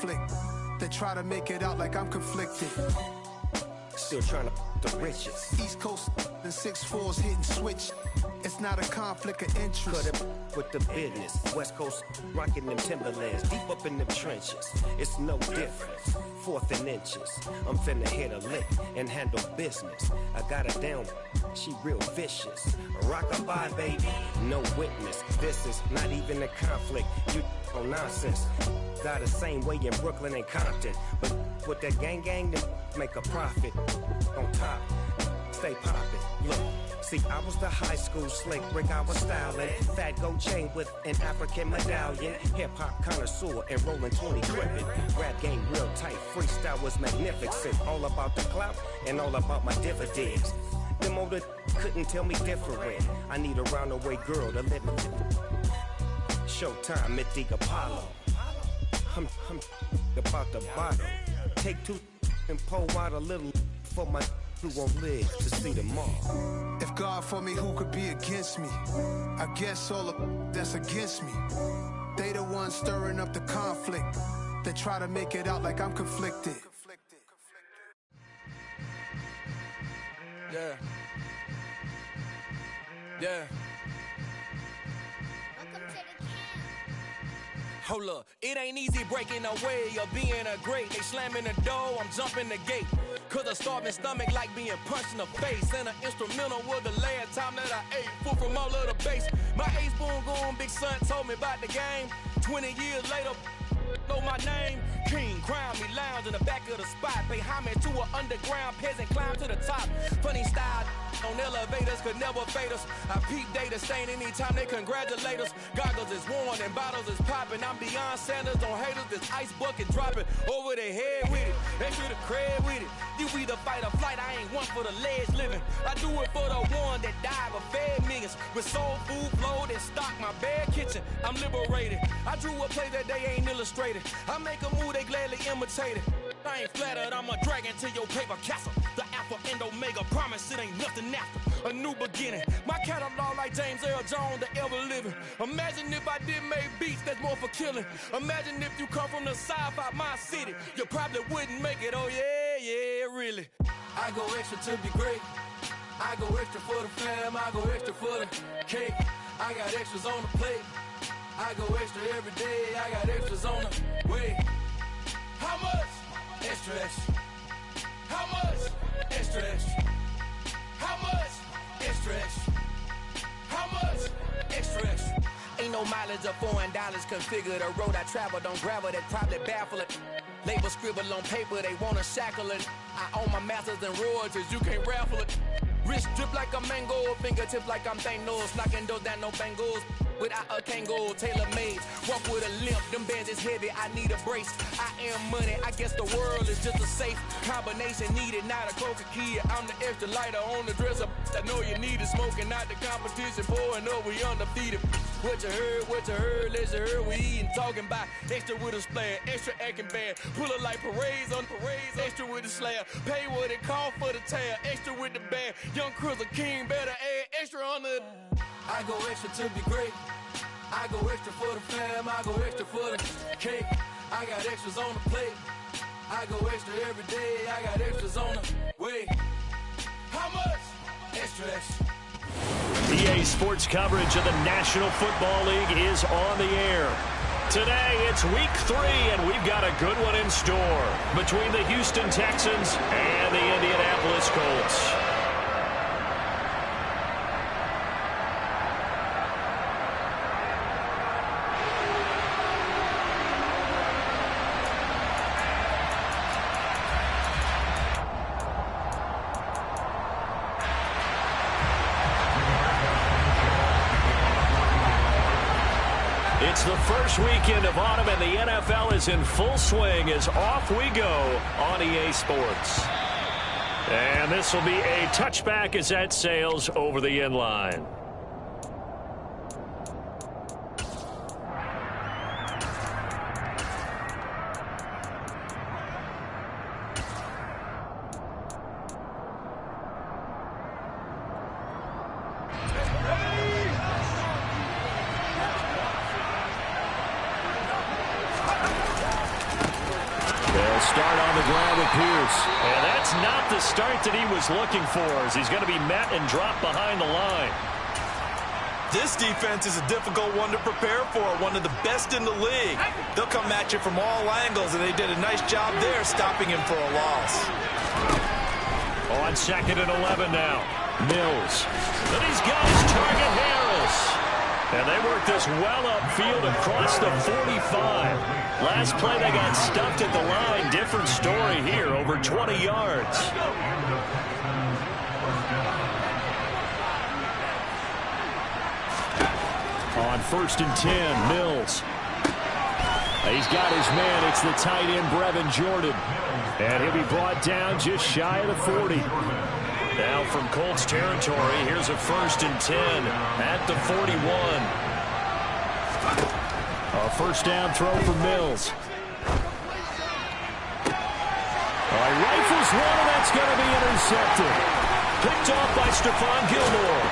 conflict. They try to make it out like I'm conflicted. Still trying to the riches. East Coast and 6'4s hitting switch. It's not a conflict of interest. Cut it with the business. West Coast rocking them Timberlands, deep up in them trenches. It's no difference. 4th and inches. I'm finna hit a lick and handle business. I got her down, she real vicious. Rock-a-bye, baby, no witness. This is not even a conflict. You on nonsense. Got the same way in Brooklyn and Compton. But with that gang, then make a profit. On top, stay poppin'. Look. See, I was the high school slick brick, I was styling. Fat gold chain with an African medallion. Hip-hop connoisseur and rolling 20 gripping. Rap game real tight, freestyle was magnificent. All about the clout and all about my dividends. Them older couldn't tell me different. I need a roundaway girl to live in. Showtime, Mythic Apollo. I'm about the bottle. Take 2 and pour out a little for my who won't live to see tomorrow. If God for me, who could be against me? I guess all of that's against me. They the ones stirring up the conflict. They try to make it out like I'm conflicted. Yeah. Yeah. Hold up, it ain't easy breaking away or being a great. They slamming the door, I'm jumping the gate. Cause a starving stomach like being punched in the face. And an instrumental was the last time that I ate. Food from all of the bass. My ace boom goon, big son told me about the game. 20 years later, know my name. King, crown me, lounge in the back of the spot. Pay homage to an underground peasant, climb to the top. Funny style on elevators could never fade us. I peep data stain anytime they congratulate us. Goggles is worn and bottles is popping. I'm beyond Sanders, don't haters. This ice bucket dropping over their head with it. They should have cred with it. You either fight or flight. I ain't one for the ledge living. I do it for the one that died but fed millions. With soul food flowed and stocked my bare kitchen. I'm liberated. I drew a play that they ain't illustrated. I make a move, they gladly imitate it. I ain't flattered, I'm a dragon to your paper castle. The Alpha and Omega, promise it ain't nothing after. A new beginning. My catalog like James Earl Jones, the ever living. Imagine if I did make beats that's more for killing. Imagine if you come from the sci-fi, my city. You probably wouldn't make it, oh yeah, really. I go extra to be great. I go extra for the fam, I go extra for the cake. I got extras on the plate. I go extra every day, I got extras on the way. How much? Extra, extra. How much? Extra, extra. How much? Extra, extra. How much? Extra, extra. Ain't no mileage of $4 configure the road I travel. Don't gravel, that probably baffle it. Label scribble on paper, they wanna shackle it. I own my masters and royalties, you can't raffle it. Wrist drip like a mango, fingertips like I'm Thanos. Knocking those down, no bangles. Without a Kango, tailor-made. Walk with a limp, them bands is heavy, I need a brace. I am money, I guess the world is just a safe combination needed, not a coca kid. I'm the extra lighter on the dresser. I know you need it, smoking out the competition, pouring up, we undefeated. What you heard, let's you heard, we eating, talking about extra with a splash, extra acting bad. Pull it like parades on parades, extra with the slab. Pay what it cost for the tab, extra with the bag. Young Cruiser King, better add extra on the. I go extra to be great. I go extra for the fam, I go extra for the cake. I got extras on the plate. I go extra every day, I got extras on the way. How much? Extra, extra. EA Sports coverage of the National Football League is on the air. Today, it's week 3, and we've got a good one in store between the Houston Texans and the Indianapolis Colts. It's the first weekend of autumn, and the NFL is in full swing as off we go on EA Sports. And this will be a touchback as that sails over the end line. start on the ground with Pierce. And that's not the start that he was looking for, as he's going to be met and dropped behind the line. This defense is a difficult one to prepare for, one of the best in the league. They'll come at you from all angles, and they did a nice job there stopping him for a loss. On 2nd and 11 now. Mills. And he's got his target, Harris. And they work this well upfield across the 45. Last play they got stuffed at the line. Different story here, over 20 yards. On 1st and 10, Mills. He's got his man. It's the tight end, Brevin Jordan. And he'll be brought down just shy of the 40. Now from Colts territory, here's a 1st and 10 at the 41. A first down throw for Mills. He rifles one, and that's going to be intercepted. Picked off by Stephon Gilmore.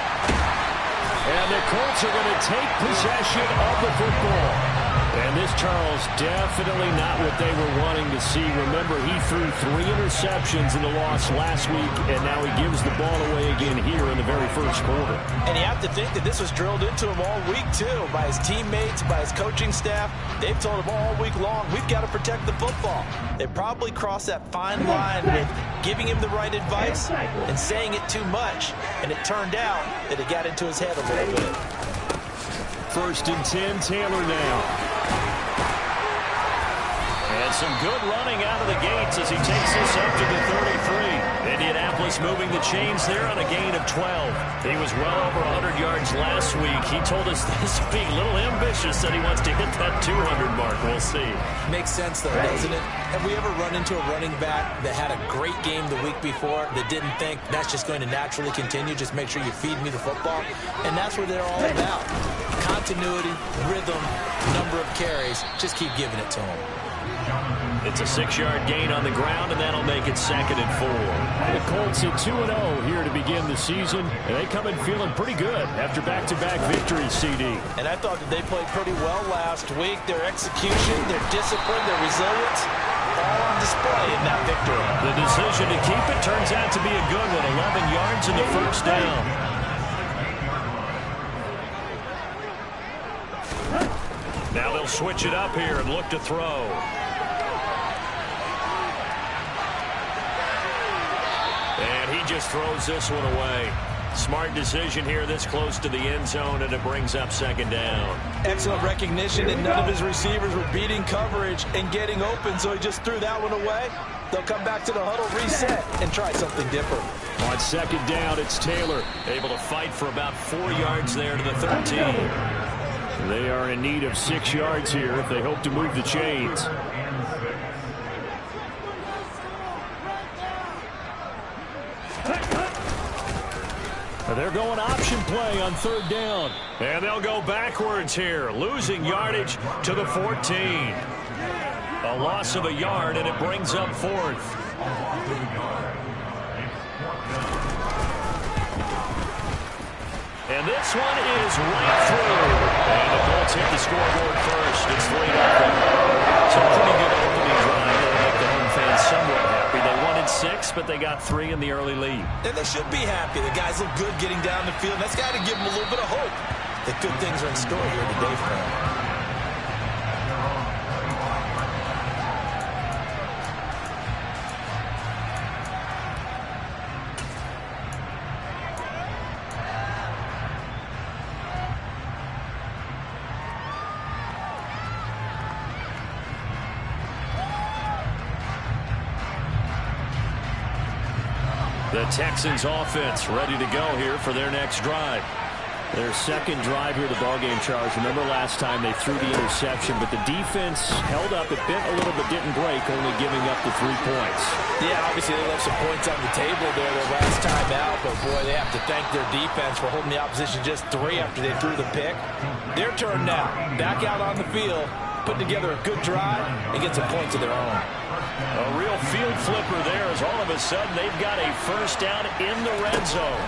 And the Colts are going to take possession of the football. And this, Charles, definitely not what they were wanting to see. Remember, he threw 3 interceptions in the loss last week, and now he gives the ball away again here in the very first quarter. And you have to think that this was drilled into him all week, too, by his teammates, by his coaching staff. They've told him all week long, we've got to protect the football. They probably crossed that fine line with giving him the right advice and saying it too much. And it turned out that it got into his head a little bit. 1st and 10, Taylor now. And some good running out of the gates as he takes this up to the 33. Indianapolis moving the chains there on a gain of 12. He was well over 100 yards last week. He told us this week, a little ambitious, that he wants to hit that 200 mark. We'll see. Makes sense, though, doesn't it? Have we ever run into a running back that had a great game the week before that didn't think that's just going to naturally continue? Just make sure you feed me the football. And that's what they're all about. Continuity, rhythm, number of carries. Just keep giving it to him. It's a 6-yard gain on the ground, and that'll make it 2nd and 4. The Colts at 2-0 here to begin the season, and they come in feeling pretty good after back-to-back victories, CD. And I thought that they played pretty well last week. Their execution, their discipline, their resilience, all on display in that victory. The decision to keep it turns out to be a good one. 11 yards in the first down. Now they'll switch it up here and look to throw. And he just throws this one away. Smart decision here this close to the end zone, and it brings up 2nd down. Excellent recognition, and none of his receivers were beating coverage and getting open, so he just threw that one away. They'll come back to the huddle, reset, and try something different. On 2nd down, it's Taylor, able to fight for about 4 yards there to the 13. They are in need of 6 yards here if they hope to move the chains. They're going option play on 3rd down. And they'll go backwards here, losing yardage to the 14. A loss of a yard, and it brings up 4th. And this one is right through. And the Colts hit the scoreboard first. It's 3-0. So pretty good opening drive. That'll make the home fans somewhat happy. They wanted 6, but they got 3 in the early lead. And they should be happy. The guys look good getting down the field. That's got to give them a little bit of hope that good things are in store here today for them. The Texans offense ready to go here for their next drive. Their 2nd drive here of the ballgame, Charles. Remember last time they threw the interception, but the defense held up. It bent a little but didn't break, only giving up the 3 points. Yeah, obviously they left some points on the table there their last time out, but boy, they have to thank their defense for holding the opposition just 3 after they threw the pick. Their turn now. Back out on the field, putting together a good drive and get some points of their own. A real field flipper there as all of a sudden they've got a first down in the red zone.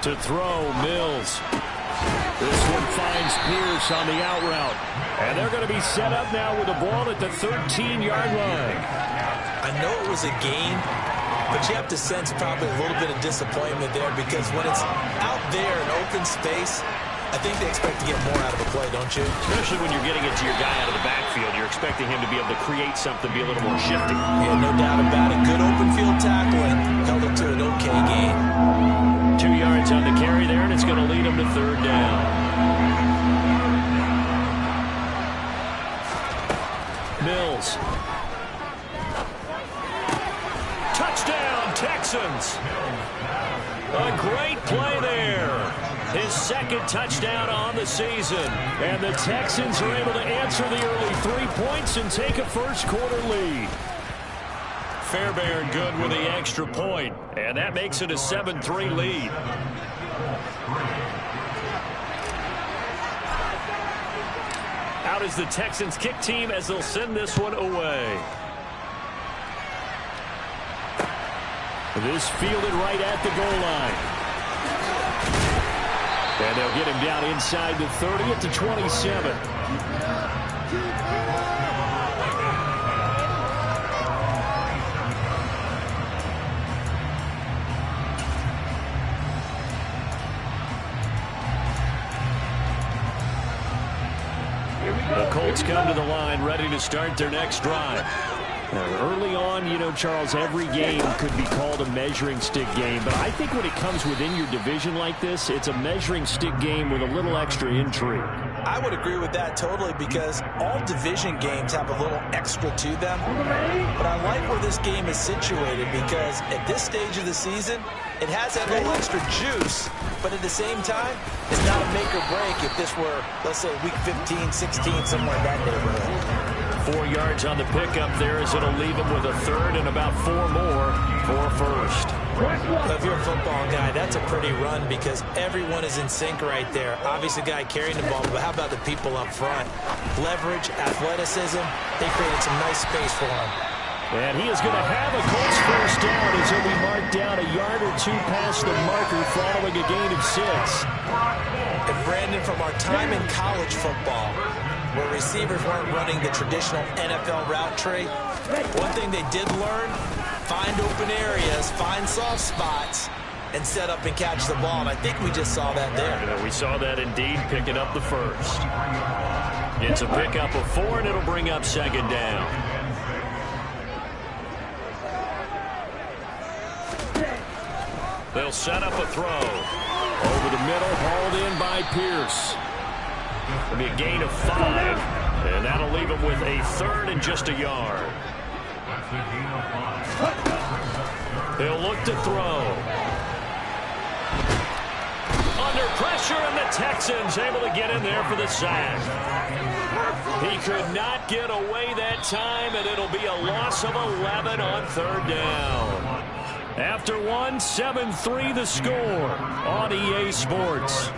To throw, Mills. This one finds Pierce on the out route. And they're going to be set up now with the ball at the 13-yard line. I know it was a gain, but you have to sense probably a little bit of disappointment there because when it's out there in open space, I think they expect to get more out of the play, don't you? Especially when you're getting it to your guy out of the backfield. You're expecting him to be able to create something, be a little more shifty. Yeah, no doubt about it. Good open field tackle and held it to an okay gain. 2 yards on the carry there, and it's going to lead him to third down. Mills. Touchdown, Texans. A great play there. His second touchdown on the season. And the Texans are able to answer the early 3 points and take a first-quarter lead. Fairbairn good with the extra point. And that makes it a 7-3 lead. Out is the Texans kick team as they'll send this one away. This fielded right at the goal line. And they'll get him down inside the 30 at the 27. The Colts come to the line ready to start their next drive. Now, early on, you know, Charles, every game could be called a measuring stick game. But I think when it comes within your division like this, it's a measuring stick game with a little extra intrigue. I would agree with that totally because all division games have a little extra to them. But I like where this game is situated because at this stage of the season, it has that little extra juice. But at the same time, it's not a make or break if this were, let's say, week 15, 16, somewhere in that neighborhood. 4 yards on the pickup there as it'll leave him with a third and about 4 more for a first. If you're a football guy, that's a pretty run because everyone is in sync right there. Obviously, the guy carrying the ball, but how about the people up front? Leverage, athleticism, they created some nice space for him. And he is going to have a Colts first down as he'll be marked down a yard or two past the marker following a gain of 6. And Brandon, from our time in college football, where receivers weren't running the traditional NFL route tree, one thing they did learn, find open areas, find soft spots, and set up and catch the ball. And I think we just saw that there. Yeah, we saw that indeed, picking up the first. It's a pickup of 4, and it'll bring up second down. They'll set up a throw. Over the middle, hauled in by Pierce. It'll be a gain of 5, and that'll leave him with a third and just a yard. He'll look to throw. Under pressure, and the Texans able to get in there for the sack. He could not get away that time, and it'll be a loss of 11 on third down. After 1, 7-3 the score on EA Sports.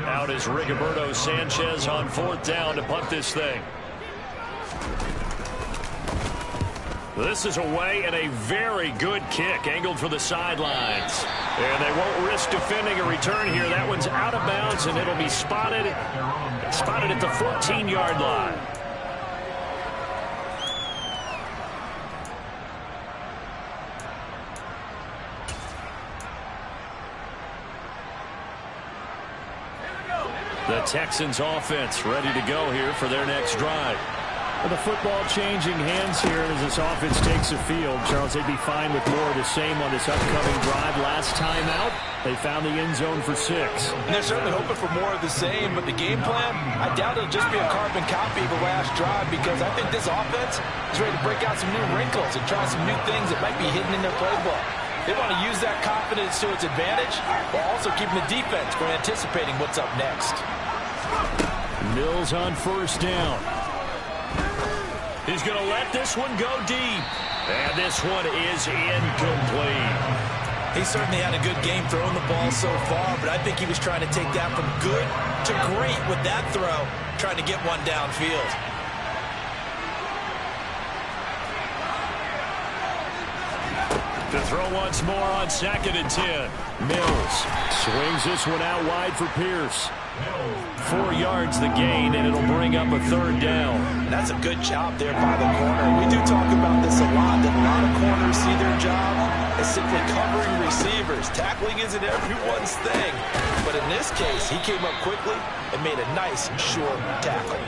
Out is Rigoberto Sanchez on 4th down to punt this thing. This is away and a very good kick angled for the sidelines. And they won't risk defending a return here. That one's out of bounds, and it'll be spotted at the 14-yard line. The Texans offense ready to go here for their next drive. With the football changing hands here as this offense takes the field, Charles, they'd be fine with more of the same on this upcoming drive. Last time out, they found the end zone for 6. And they're certainly hoping for more of the same, but the game plan, I doubt it'll just be a carbon copy of the last drive because I think this offense is ready to break out some new wrinkles and try some new things that might be hidden in their playbook. They want to use that confidence to its advantage while also keeping the defense from anticipating what's up next. Mills on 1st down. He's going to let this one go deep. And this one is incomplete. He certainly had a good game throwing the ball so far, but I think he was trying to take that from good to great with that throw, trying to get one downfield. To throw once more on 2nd and 10. Mills swings this one out wide for Pierce. 4 yards the gain, and it'll bring up a 3rd down. And that's a good job there by the corner. We do talk about this a lot, that a lot of corners see their job as simply covering receivers. Tackling isn't everyone's thing. But in this case, he came up quickly and made a nice, short tackle.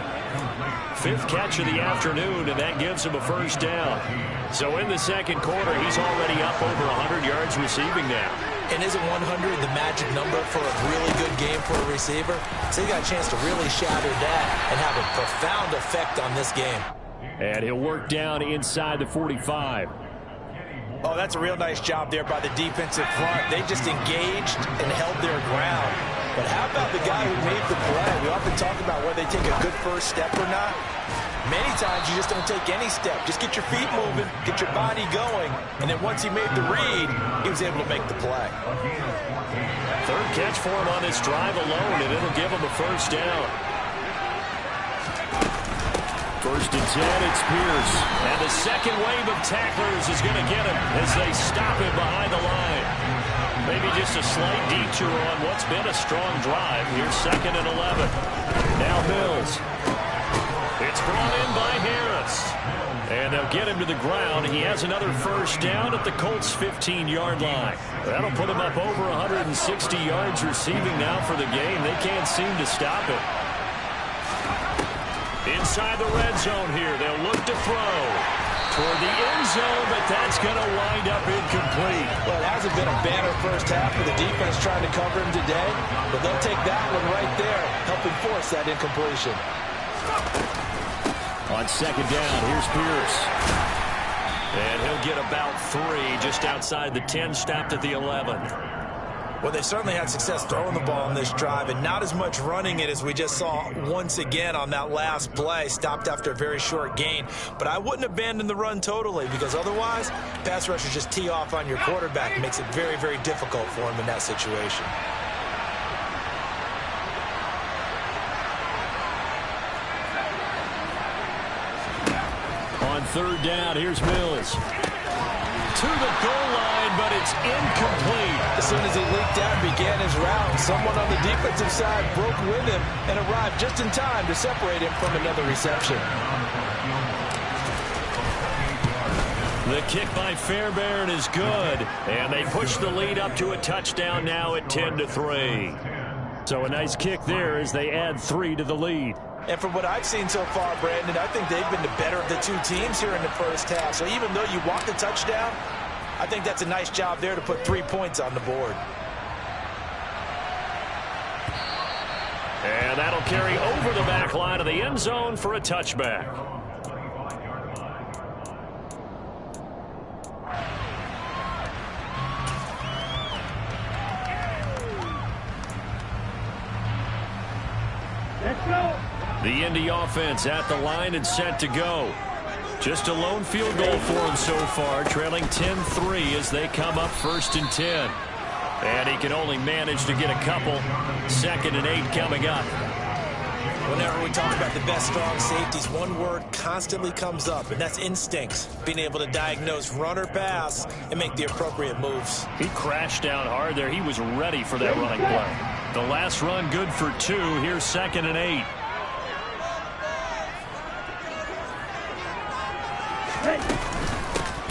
5th catch of the afternoon, and that gives him a 1st down. So in the 2nd quarter, he's already up over 100 yards receiving now. And isn't 100 the magic number for a really good game for a receiver? So he got a chance to really shatter that and have a profound effect on this game. And he'll work down inside the 45. Oh, that's a real nice job there by the defensive front. They just engaged and held their ground. But how about the guy who made the play? We often talk about whether they take a good first step or not. Many times you just don't take any step. Just get your feet moving, get your body going, and then once he made the read, he was able to make the play. 3rd catch for him on this drive alone, and it'll give him a 1st down. 1st and 10, it's Pierce. And the 2nd wave of tacklers is going to get him as they stop him behind the line. Maybe just a slight detour on what's been a strong drive. Here's 2nd and 11. Now Mills. It's brought in by Harris. And they'll get him to the ground. He has another 1st down at the Colts' 15-yard line. That'll put him up over 160 yards receiving now for the game. They can't seem to stop it. Inside the red zone here, they'll look to throw toward the end zone, but that's going to wind up incomplete. Well, it hasn't been a banner first half for the defense trying to cover him today, but they'll take that one right there, helping force that incompletion. On 2nd down, here's Pierce. And he'll get about 3 just outside the 10, stopped at the 11. Well, they certainly had success throwing the ball on this drive and not as much running it as we just saw once again on that last play, stopped after a very short gain. But I wouldn't abandon the run totally, because otherwise, pass rushers just tee off on your quarterback. It makes it very, very difficult for him in that situation. On 3rd down, here's Mills. To the goal line, but it's incomplete. As soon as he leaked out and began his route, someone on the defensive side broke with him and arrived just in time to separate him from another reception. The kick by Fairbairn is good, and they push the lead up to a touchdown now at 10-3. So a nice kick there as they add 3 to the lead. And from what I've seen so far, Brandon, I think they've been the better of the two teams here in the first half. So even though you walk the touchdown, I think that's a nice job there to put 3 points on the board. And that'll carry over the back line of the end zone for a touchback. Let's go. The Indy offense at the line and set to go. Just a lone field goal for them so far, trailing 10-3 as they come up 1st and 10. And he can only manage to get a couple. 2nd and 8 coming up. Whenever we talk about the best strong safeties, one word constantly comes up, and that's instincts. Being able to diagnose run or pass and make the appropriate moves. He crashed down hard there. He was ready for that running play. The last run good for 2. Here's 2nd and 8.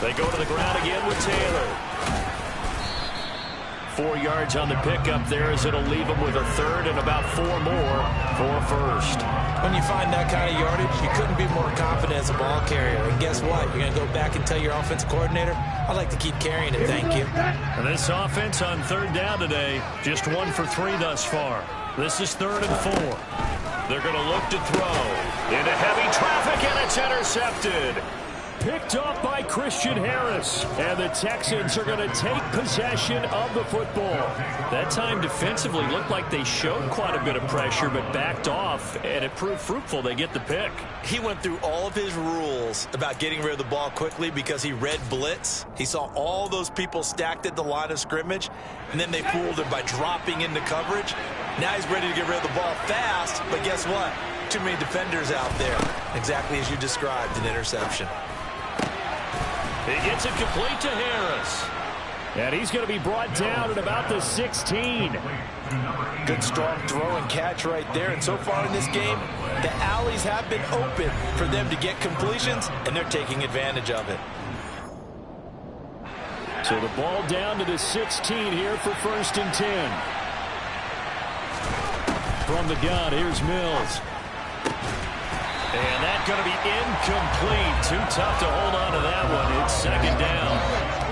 They go to the ground again with Taylor. 4 yards on the pickup there as it'll leave them with a 3rd and about 4 more for 1st. When you find that kind of yardage, you couldn't be more confident as a ball carrier. And guess what? You're going to go back and tell your offensive coordinator, I'd like to keep carrying it, thank you. And this offense on 3rd down today, just 1 for 3 thus far. This is 3rd and 4. They're going to look to throw into heavy traffic, and it's intercepted. Picked off by Christian Harris. And the Texans are going to take possession of the football. That time defensively looked like they showed quite a bit of pressure, but backed off, and it proved fruitful. They get the pick. He went through all of his rules about getting rid of the ball quickly because he read blitz. He saw all those people stacked at the line of scrimmage, and then they fooled him by dropping into coverage. Now he's ready to get rid of the ball fast, but guess what? Too many defenders out there. Exactly as you described, an interception. He gets it complete to Harris. And he's going to be brought down at about the 16. Good strong throw and catch right there. And so far in this game, the alleys have been open for them to get completions, and they're taking advantage of it. So the ball down to the 16 here for 1st and 10. From the gun, here's Mills. And that's going to be incomplete. Too tough to hold on to that one. It's 2nd down.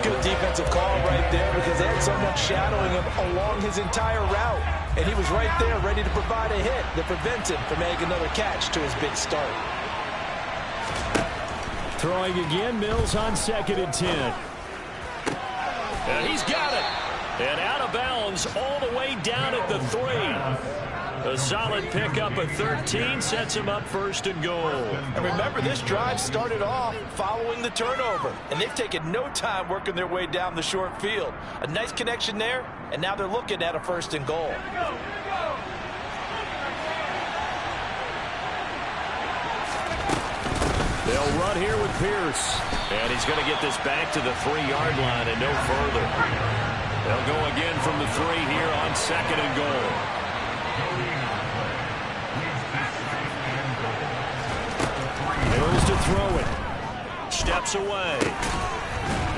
Good defensive call right there because they had someone shadowing him along his entire route. And he was right there ready to provide a hit that prevents him from making another catch to his big start. Throwing again, Mills on 2nd and 10. And he's got it. And out of bounds all the way down at the 3. A solid pickup of 13 sets him up 1st and goal. And remember, this drive started off following the turnover. And they've taken no time working their way down the short field. A nice connection there, and now they're looking at a 1st and goal. They'll run here with Pierce. And he's going to get this back to the 3-yard line and no further. They'll go again from the 3 here on 2nd and goal. Mills to throw it. Steps away.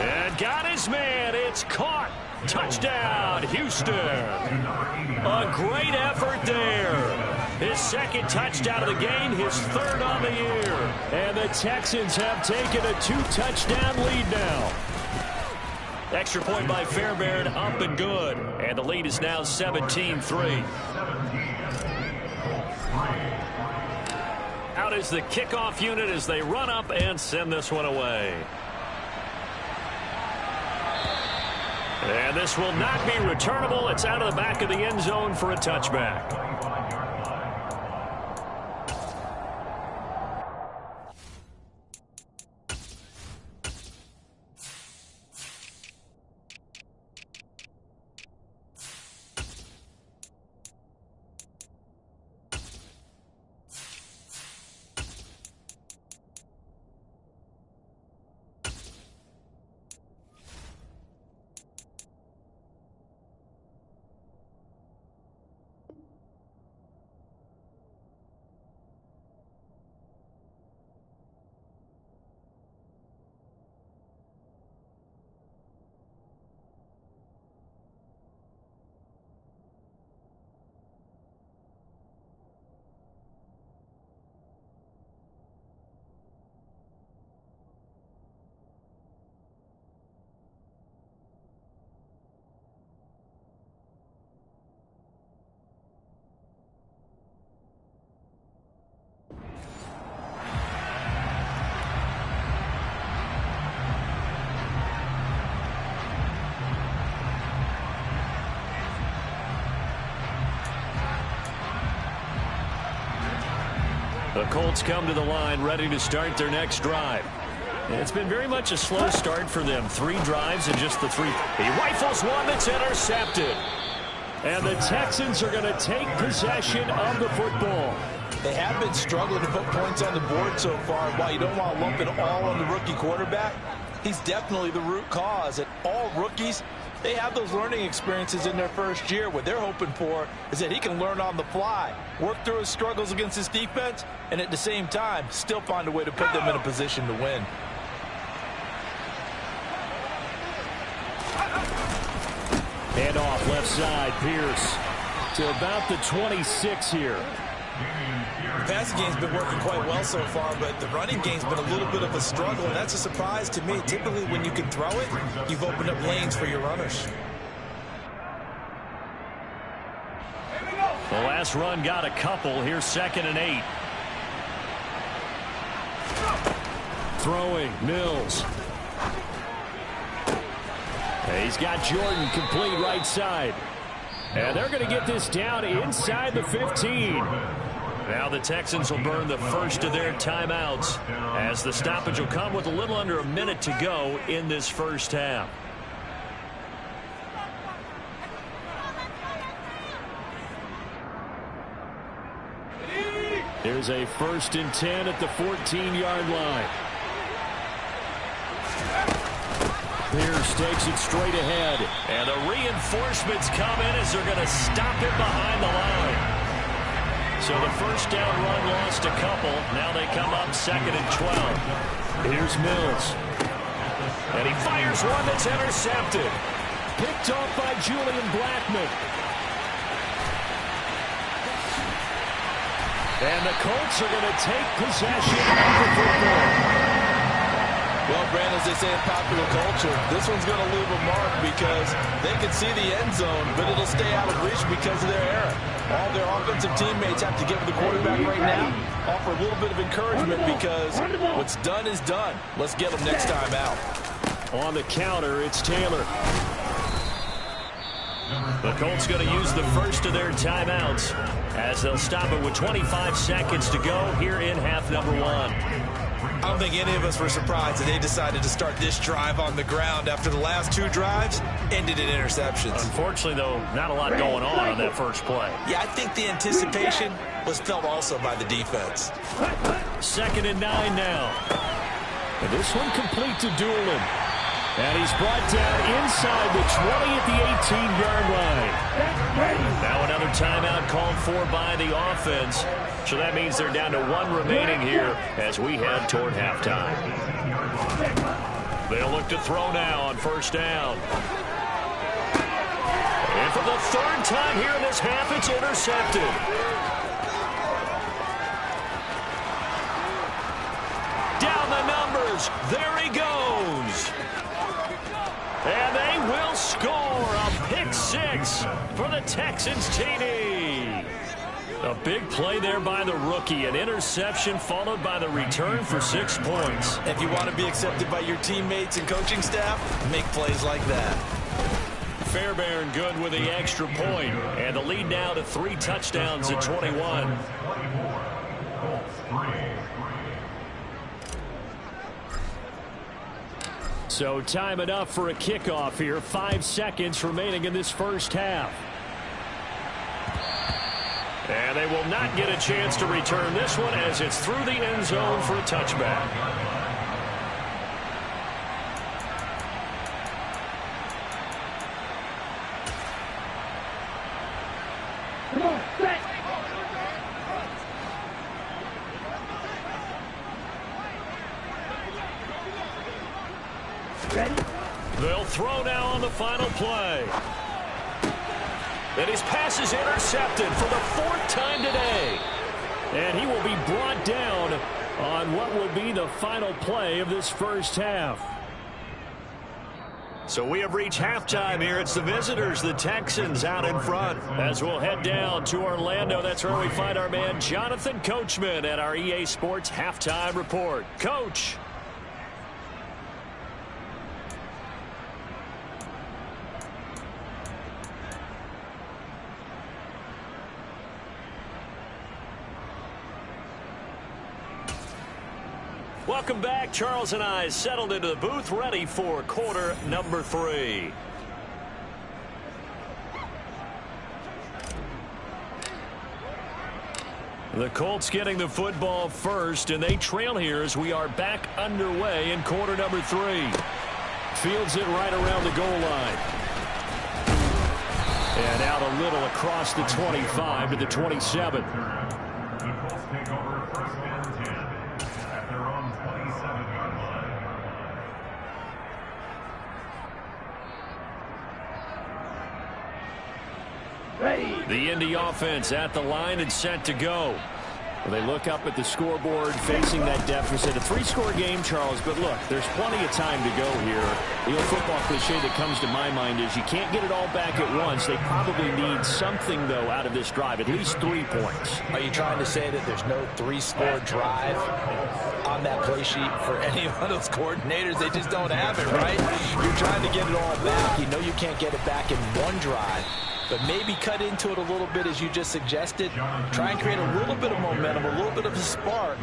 And got his man. It's caught. Touchdown, Houston. A great effort there. His 2nd touchdown of the game, his 3rd on the year. And the Texans have taken a 2-touchdown lead now. Extra point by Fairbairn, up and good. And the lead is now 17-3. Out is the kickoff unit as they run up and send this one away. And this will not be returnable. It's out of the back of the end zone for a touchback. The Colts come to the line ready to start their next drive. It's been very much a slow start for them. 3 drives and just the 3. He rifles one that's intercepted. And the Texans are going to take possession of the football. They have been struggling to put points on the board so far. While you don't want to lump it all on the rookie quarterback, he's definitely the root cause. And all rookies, they have those learning experiences in their first year. What they're hoping for is that he can learn on the fly, work through his struggles against his defense, and at the same time, still find a way to put them in a position to win. Hand off left side, Pierce to about the 26 here. The passing game's been working quite well so far, but the running game's been a little bit of a struggle, and that's a surprise to me. Typically, when you can throw it, you've opened up lanes for your runners. The last run got a couple. Here's 2nd and 8. Throwing, Mills. He's got Jordan complete right side. And they're going to get this down inside the 15. Now the Texans will burn the first of their timeouts as the stoppage will come with a little under a minute to go in this first half. Here's a 1st and 10 at the 14-yard line. Pierce takes it straight ahead. And the reinforcements come in as they're going to stop it behind the line. So the first down run lost a couple. Now they come up 2nd and 12. Here's Mills. And he fires one that's intercepted. Picked off by Julian Blackmon. And the Colts are going to take possession of the football. Well, Brandon, as they say in popular culture, this one's going to leave a mark because they can see the end zone, but it'll stay out of reach because of their error. All their offensive teammates have to give the quarterback right now, offer a little bit of encouragement because what's done is done. Let's get them next time out. On the counter, it's Taylor. The Colts going to use the first of their timeouts as they'll stop it with 25 seconds to go here in half number 1. I don't think any of us were surprised that they decided to start this drive on the ground after the last 2 drives ended in interceptions. Unfortunately, though, not a lot going on that first play. Yeah, I think the anticipation was felt also by the defense. 2nd and 9 now. And this one complete to Doolin. And he's brought down inside the 20 at the 18-yard line. Now another timeout called for by the offense. So that means they're down to 1 remaining here as we head toward halftime. They'll look to throw now on first down. And for the 3rd time here in this half, it's intercepted. Down the numbers. There he goes. And they will score a pick 6 for the Texans TD. A big play there by the rookie. An interception followed by the return for 6 points. If you want to be accepted by your teammates and coaching staff, make plays like that. Fairbairn good with the extra point. And the lead now to 3 touchdowns at 21. So time enough for a kickoff here. 5 seconds remaining in this first half. And they will not get a chance to return this one as it's through the end zone for a touchback. They'll throw now on the final play. And his pass is intercepted for the 4th time today. And he will be brought down on what will be the final play of this first half. So we have reached halftime here. It's the visitors, the Texans, out in front. As we'll head down to Orlando, that's where we find our man Jonathan Coachman at our EA Sports Halftime Report. Coach. Welcome back. Charles and I settled into the booth, ready for quarter number 3. The Colts getting the football first, and they trail here as we are back underway in quarter number 3. Fields it right around the goal line. And out a little across the 25 to the 27. The Indy offense at the line and set to go. Well, they look up at the scoreboard facing that deficit. A 3-score game, Charles, but look, there's plenty of time to go here. The old football cliche that comes to my mind is you can't get it all back at once. They probably need something, though, out of this drive, at least 3 points. Are you trying to say that there's no 3-score drive on that play sheet for any of those coordinators? They just don't have it, right? You're trying to get it all back. You know you can't get it back in one drive. But maybe cut into it a little bit, as you just suggested. Try and create a little bit of momentum, a little bit of a spark,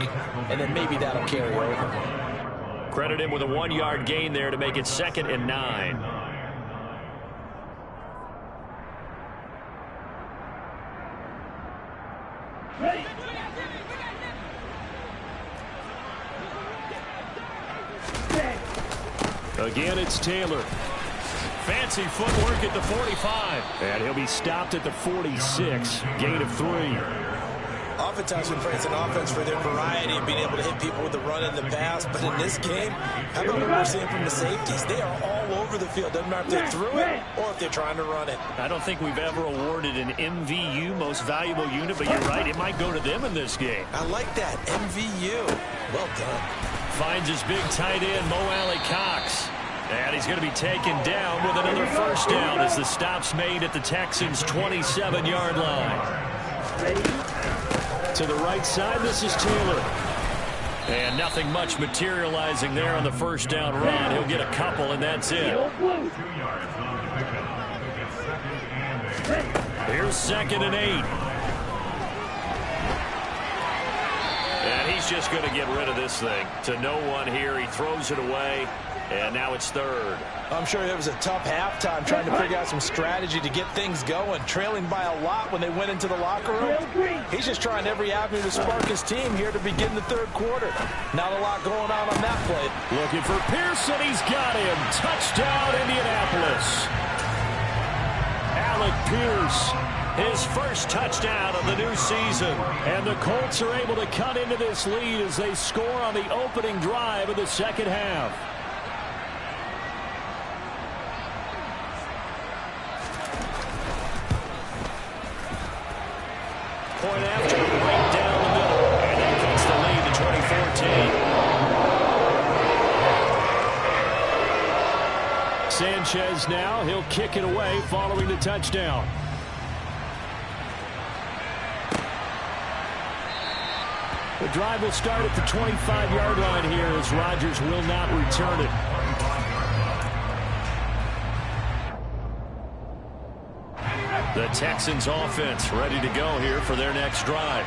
and then maybe that'll carry over. Credit him with a 1-yard gain there to make it 2nd and 9. Again, it's Taylor. Fancy footwork at the 45. And he'll be stopped at the 46. Gain of 3. Oftentimes we praise an offense for their variety of being able to hit people with the run and the pass. But in this game, how about what we're seeing from the safeties? They are all over the field. Doesn't matter if they threw it or if they're trying to run it. I don't think we've ever awarded an MVU, most valuable unit, but you're right, it might go to them in this game. I like that. MVU. Well done. Finds his big tight end, Mo Alley-Cox. And he's going to be taken down with another first down as the stop's made at the Texans' 27-yard line. To the right side, this is Taylor. And nothing much materializing there on the first down run. He'll get a couple, and that's it. Here's 2nd and 8. And he's just going to get rid of this thing. To no one here. He throws it away. And now it's 3rd. I'm sure it was a tough halftime trying to figure out some strategy to get things going. Trailing by a lot when they went into the locker room. He's just trying every avenue to spark his team here to begin the 3rd quarter. Not a lot going on that play. Looking for Pearson. He's got him. Touchdown, Indianapolis. Alec Pierce, his first touchdown of the new season. And the Colts are able to cut into this lead as they score on the opening drive of the second half. Point after, right down the middle. And that cuts the lead to 2014. Sanchez now, he'll kick it away following the touchdown. The drive will start at the 25-yard line here as Rodgers will not return it. The Texans offense ready to go here for their next drive.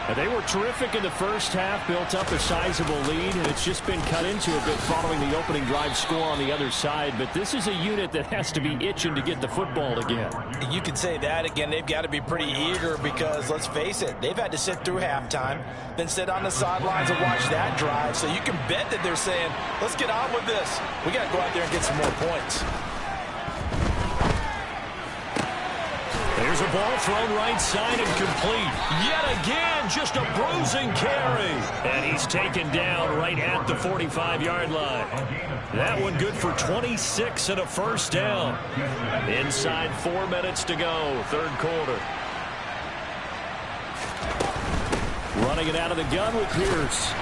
And they were terrific in the first half, built up a sizable lead, and it's just been cut into a bit following the opening drive score on the other side. But this is a unit that has to be itching to get the football again. You could say that again. They've got to be pretty eager because, let's face it, they've had to sit through halftime, then sit on the sidelines and watch that drive. So you can bet that they're saying, let's get on with this. We got to go out there and get some more points. There's a ball thrown right side and complete. Yet again, just a bruising carry. And he's taken down right at the 45-yard line. That one good for 26 and a first down. Inside 4 minutes to go, 3rd quarter. Running it out of the gun with Pierce.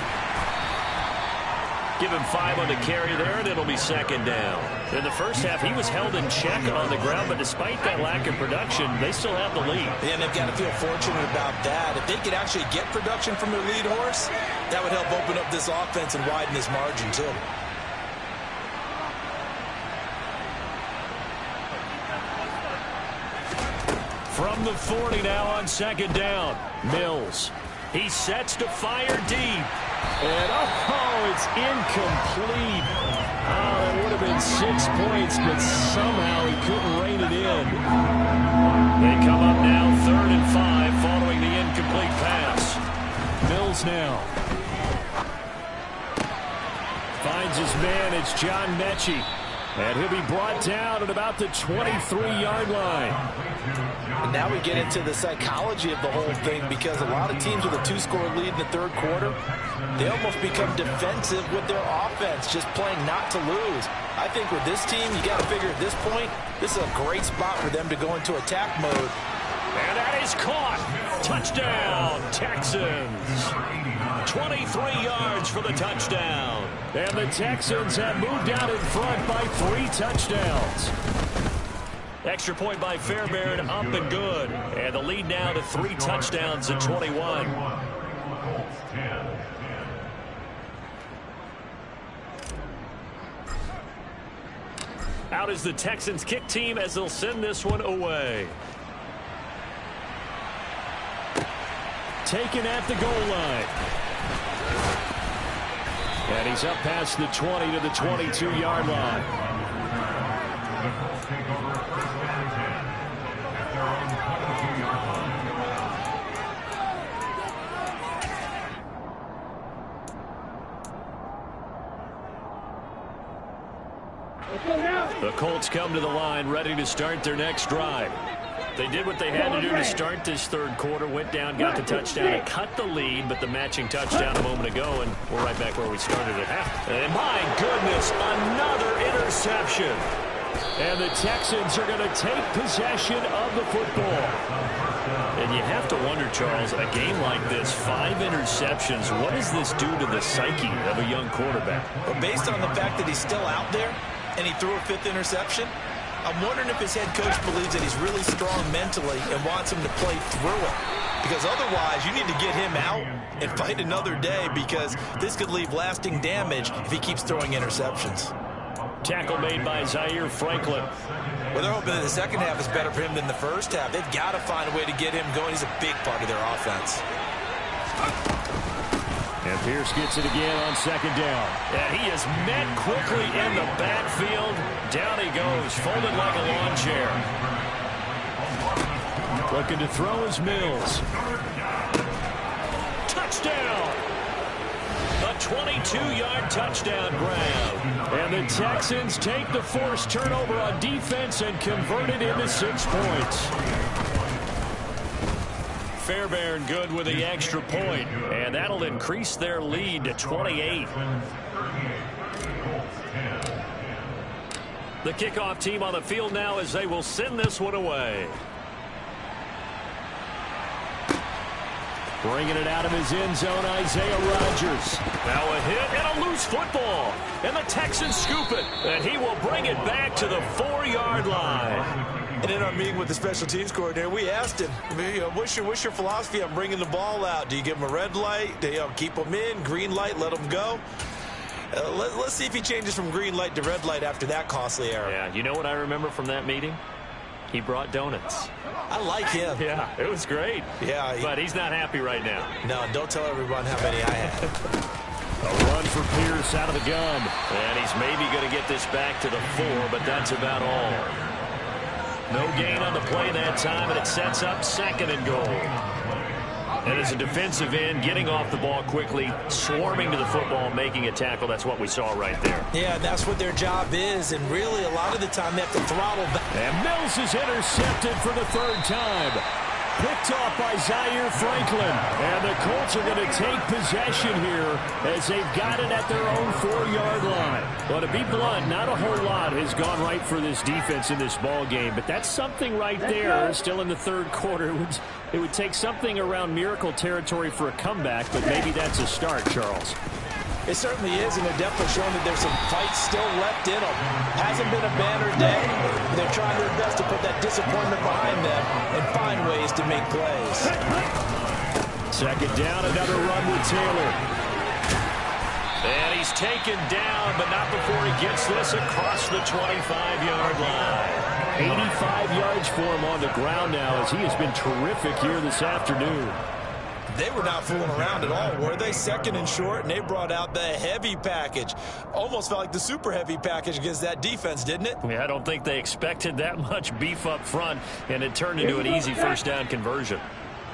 Give him 5 on the carry there, and it'll be 2nd down. In the first half, he was held in check on the ground, but despite that lack of production, they still have the lead. And they've got to feel fortunate about that. If they could actually get production from their lead horse, that would help open up this offense and widen this margin, too. From the 40 now on 2nd down. Mills. He sets to fire deep. And it's incomplete. That would have been 6 points, but somehow he couldn't rein it in. They come up now 3rd and 5 following the incomplete pass. Mills now. Finds his man. It's John Mechie. And he'll be brought down at about the 23-yard line. And now we get into the psychology of the whole thing because a lot of teams with a 2-score lead in the 3rd quarter, they almost become defensive with their offense, just playing not to lose. I think with this team, you got to figure at this point, this is a great spot for them to go into attack mode. And that is caught. Touchdown, Texans. 23 yards for the touchdown. And the Texans have moved out in front by 3 touchdowns. Extra point by Fairbairn, up and good. And the lead now to 3 touchdowns at 21. Out is the Texans kick team as they'll send this one away. Taken at the goal line. And he's up past the 20 to the 22-yard line. The Colts come to the line ready to start their next drive. They did what they had to do to start this third quarter, went down, got the touchdown, and cut the lead, but the matching touchdown a moment ago, and we're right back where we started at half. And my goodness, another interception. And the Texans are going to take possession of the football. And you have to wonder, Charles, a game like this, 5 interceptions, what does this do to the psyche of a young quarterback? Well, based on the fact that he's still out there and he threw a 5th interception, I'm wondering if his head coach believes that he's really strong mentally and wants him to play through it. Because otherwise, you need to get him out and fight another day, because this could leave lasting damage if he keeps throwing interceptions. Tackle made by Zaire Franklin. Well, they're hoping that the second half is better for him than the first half. They've got to find a way to get him going. He's a big part of their offense. And Pierce gets it again on second down. And he is met quickly in the backfield. Down he goes, folded like a lawn chair. Looking to throw is Mills. Touchdown! A 22-yard touchdown grab. And the Texans take the forced turnover on defense and convert it into 6 points. Fairbairn good with the extra point, and that'll increase their lead to 28. The kickoff team on the field now as they will send this one away. Bringing it out of his end zone, Isaiah Rodgers. Now a hit and a loose football. And the Texans scoop it. And he will bring it back to the 4-yard line. And in our meeting with the special teams coordinator, we asked him, what's your philosophy on bringing the ball out? Do you give him a red light? Do you keep him in? Green light, let him go? Let's see if he changes from green light to red light after that costly error. Yeah, you know what I remember from that meeting? He brought donuts. I like him. Yeah, it was great. Yeah, but he's not happy right now. No, don't tell everyone how many I had. A run for Pierce out of the gun. And he's maybe going to get this back to the 4, but that's about all. No gain on the play that time, and it sets up 2nd and goal. And as a defensive end, getting off the ball quickly, swarming to the football, making a tackle, that's what we saw right there. Yeah, and that's what their job is, and really a lot of the time they have to throttle back. And Mills is intercepted for the 3rd time. Picked off by Zaire Franklin. And the Colts are going to take possession here as they've got it at their own 4-yard line. Well, to be blunt, not a whole lot has gone right for this defense in this ball game, but that's something right there. Still in the 3rd quarter. It would take something around miracle territory for a comeback, but maybe that's a start, Charles. It certainly is, and they're definitely showing that there's some fight still left in them. Hasn't been a banner day. They're trying their best to put that disappointment behind them and find ways to make plays. 2nd down, another run with Taylor. And he's taken down, but not before he gets this across the 25-yard line. 85 yards for him on the ground now as he has been terrific here this afternoon. They were not fooling around at all, were they? 2nd and short, and they brought out the heavy package. Almost felt like the super heavy package against that defense, didn't it? Yeah, I don't think they expected that much beef up front, and it turned into an easy 1st down conversion.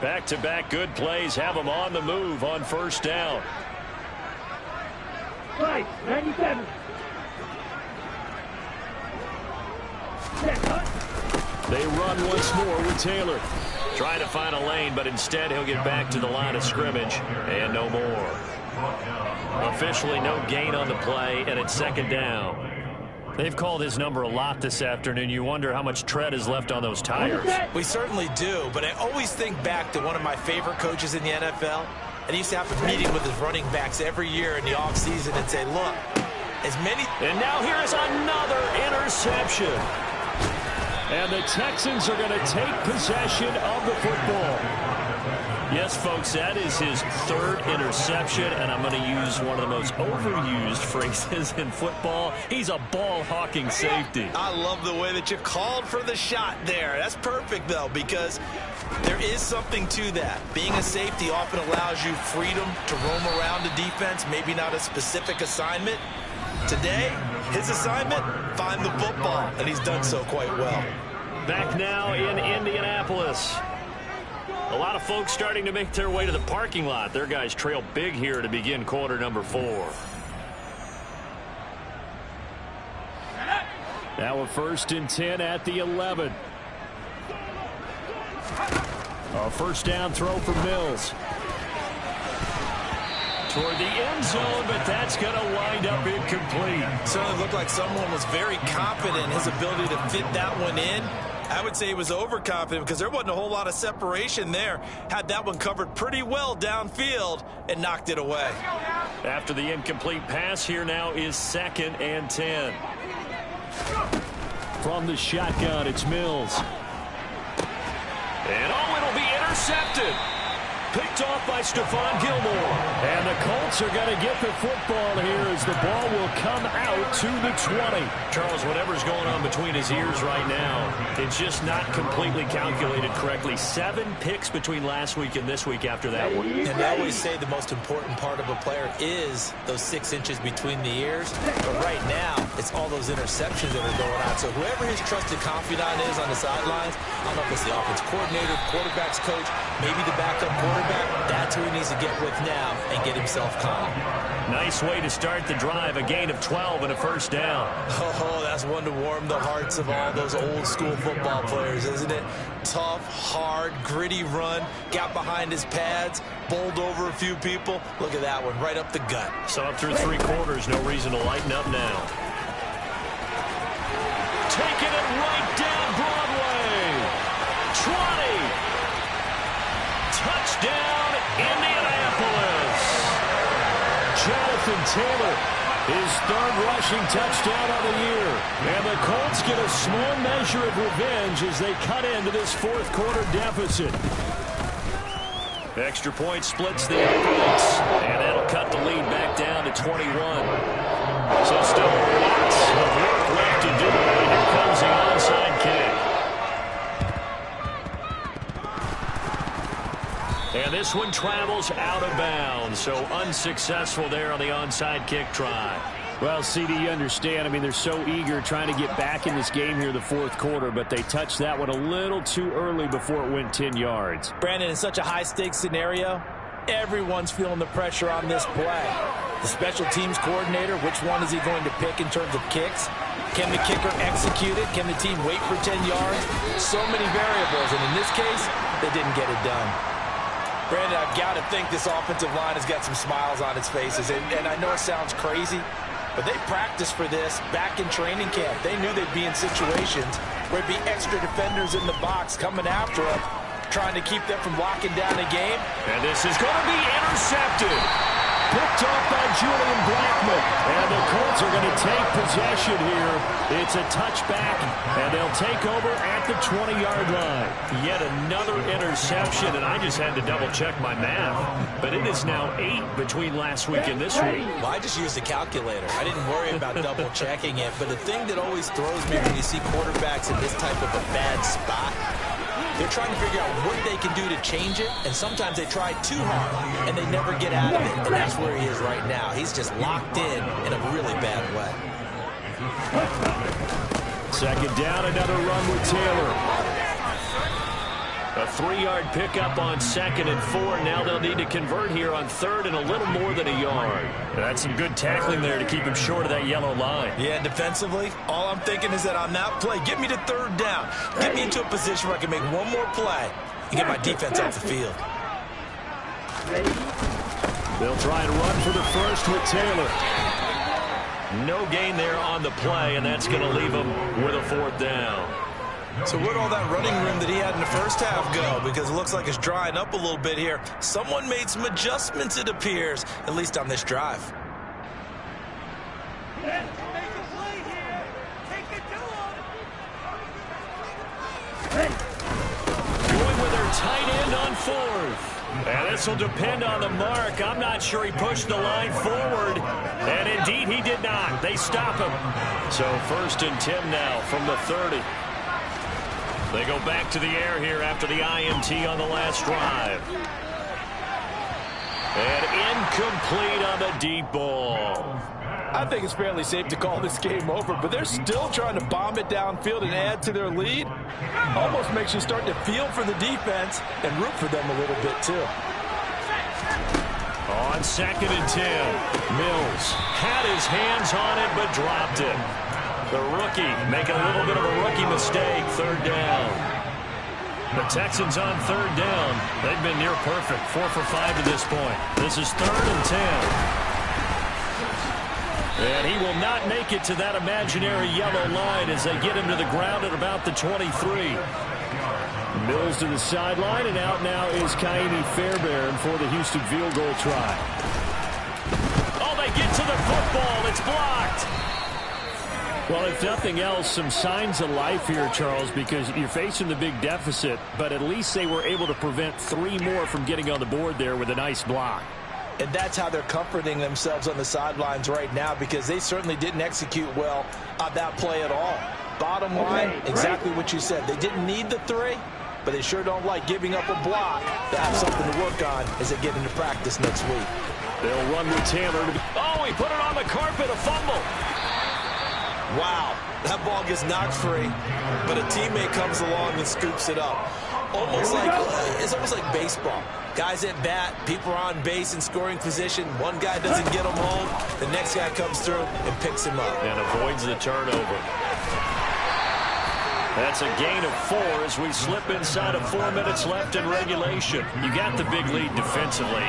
Back-to-back good plays have them on the move on 1st down. Right, 97. They run once more with Taylor. Trying to find a lane, but instead he'll get back to the line of scrimmage, and no more. Officially no gain on the play, and it's 2nd down. They've called his number a lot this afternoon. You wonder how much tread is left on those tires. We certainly do, but I always think back to one of my favorite coaches in the NFL. And he used to have a meeting with his running backs every year in the offseason and say, look, as many... And now here is another interception. And the Texans are going to take possession of the football. Yes, folks, that is his 3rd interception, and I'm going to use one of the most overused phrases in football. He's a ball-hawking safety. I love the way that you called for the shot there. That's perfect, though, because there is something to that. Being a safety often allows you freedom to roam around the defense, maybe not a specific assignment. Today, his assignment, find the football, and he's done so quite well. Back now in Indianapolis. A lot of folks starting to make their way to the parking lot. Their guys trail big here to begin quarter number 4. Now a 1st and 10 at the 11. A first down throw for Mills. Toward the end zone, but that's going to wind up incomplete. Certainly looked like someone was very confident in his ability to fit that one in. I would say he was overconfident because there wasn't a whole lot of separation there. Had that one covered pretty well downfield and knocked it away. After the incomplete pass, here now is 2nd and 10. From the shotgun, it's Mills. And it'll be intercepted. Picked off by Stephon Gilmore. And the Colts are going to get the football here as the ball will come out to the 20. Charles, whatever's going on between his ears right now, it's just not completely calculated correctly. 7 picks between last week and this week after that one. And they always say the most important part of a player is those 6 inches between the ears. But right now, it's all those interceptions that are going on. So whoever his trusted confidant is on the sidelines, I don't know if it's the offense coordinator, quarterback's coach, maybe the backup quarterback, that's who he needs to get with now and get himself calm. Nice way to start the drive. A gain of 12 and a first down. Oh, that's one to warm the hearts of all those old school football players, isn't it? Tough, hard, gritty run. Got behind his pads, bowled over a few people. Look at that one, right up the gut. So up through 3 quarters, no reason to lighten up now. Taking it right down Broadway. 20. Touchdown, Indianapolis. Jonathan Taylor, his 3rd rushing touchdown of the year. And the Colts get a small measure of revenge as they cut into this 4th quarter deficit. Extra point splits the offense, and that'll cut the lead back down to 21. So still lots of work left to do. Here comes the onside kick. And this one travels out of bounds, so unsuccessful there on the onside kick try. Well, CD, you understand. I mean, they're so eager trying to get back in this game here in the 4th quarter, but they touched that one a little too early before it went 10 yards. Brandon, in such a high-stakes scenario, everyone's feeling the pressure on this play. The special teams coordinator, which one is he going to pick in terms of kicks? Can the kicker execute it? Can the team wait for 10 yards? So many variables, and in this case, they didn't get it done. Brandon, I've got to think this offensive line has got some smiles on its faces. And I know it sounds crazy, but they practiced for this back in training camp. They knew they'd be in situations where there'd be extra defenders in the box coming after them, trying to keep them from locking down the game. And this is going to be intercepted. Picked off by Julian Blackmon. And the Colts are going to take possession here. It's a touchback, and they'll take over at the 20-yard line. Yet another interception, and I just had to double-check my math. But it is now 8 between last week and this week. Well, I just used a calculator. I didn't worry about double-checking it. But the thing that always throws me when you see quarterbacks in this type of a bad spot, they're trying to figure out what they can do to change it, and sometimes they try too hard, and they never get out of it. And that's where he is right now. He's just locked in a really bad way. 2nd down, another run with Taylor. A 3-yard pickup on 2nd and 4. Now they'll need to convert here on 3rd and a little more than a yard. That's some good tackling there to keep him short of that yellow line. Yeah, defensively, all I'm thinking is that on that play, get me to 3rd down. Get me into a position where I can make one more play and get my defense off the field. They'll try and run for the first with Taylor. No gain there on the play, and that's going to leave him with a 4th down. So where'd all that running room that he had in the first half go? Because it looks like it's drying up a little bit here. Someone made some adjustments, it appears, at least on this drive. Going with their tight end on 4th. And this will depend on the mark. I'm not sure he pushed the line forward. And indeed, he did not. They stop him. So 1st and 10 now from the 30. They go back to the air here after the INT on the last drive. And incomplete on the deep ball. I think it's fairly safe to call this game over, but they're still trying to bomb it downfield and add to their lead. Almost makes you start to feel for the defense and root for them a little bit, too. On 2nd and 10, Mills had his hands on it but dropped it. The rookie making a little bit of a rookie mistake. Third down. The Texans on third down. They've been near perfect. 4 for 5 to this point. This is 3rd and 10. And he will not make it to that imaginary yellow line as they get him to the ground at about the 23. Mills to the sideline, and out now is Kaimi Fairbairn for the Houston field goal try. Oh, they get to the football. It's blocked. Well, if nothing else, some signs of life here, Charles, because you're facing the big deficit, but at least they were able to prevent 3 more from getting on the board there with a nice block. And that's how they're comforting themselves on the sidelines right now, because they certainly didn't execute well on that play at all. Bottom line, exactly what you said. They didn't need the 3, but they sure don't like giving up a block to have something to work on as they get into practice next week. They'll run with Taylor. Oh, he put it on the carpet, a fumble. Wow, that ball gets knocked free, but a teammate comes along and scoops it up. It's almost like baseball. Guys at bat, people are on base in scoring position. One guy doesn't get him home. The next guy comes through and picks him up. And avoids the turnover. That's a gain of 4 as we slip inside of 4 minutes left in regulation. You got the big lead defensively.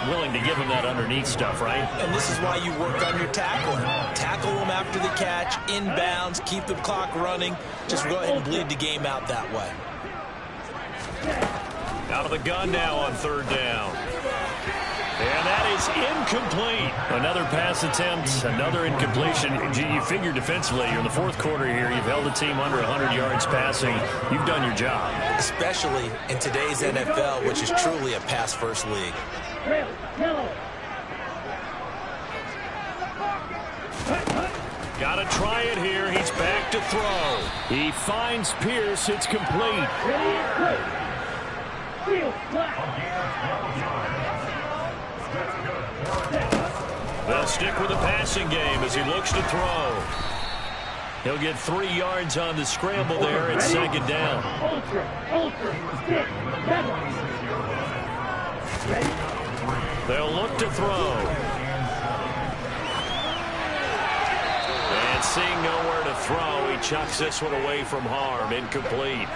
Willing to give them that underneath stuff, right? And this is why you work on your tackling. Tackle them after the catch, inbounds, keep the clock running. Just go ahead and bleed the game out that way. Out of the gun now on third down. And that is incomplete. Another pass attempt, another incompletion. You figure defensively, you're in the 4th quarter here. You've held the team under 100 yards passing. You've done your job. Especially in today's NFL, which is truly a pass-first league. Got to try it here. He's back to throw. He finds Pierce. It's complete. They'll stick with the passing game as he looks to throw. He'll get 3 yards on the scramble there. It's 2nd down. They'll look to throw. And seeing nowhere to throw, he chucks this one away from harm. Incomplete.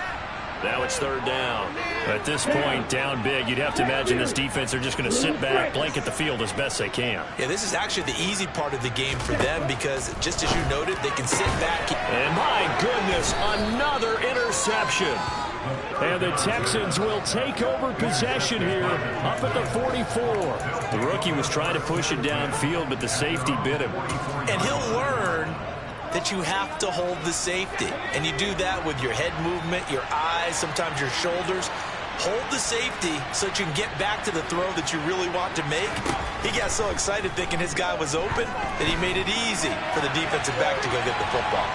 Now it's 3rd down. At this point, down big, you'd have to imagine this defense are just going to sit back, blanket the field as best they can. Yeah, this is actually the easy part of the game for them because, just as you noted, they can sit back. And my goodness, another interception. And the Texans will take over possession here up at the 44. The rookie was trying to push it downfield, but the safety bit him. And he'll learn that you have to hold the safety. And you do that with your head movement, your eyes, sometimes your shoulders. Hold the safety so that you can get back to the throw that you really want to make. He got so excited thinking his guy was open that he made it easy for the defensive back to go get the football.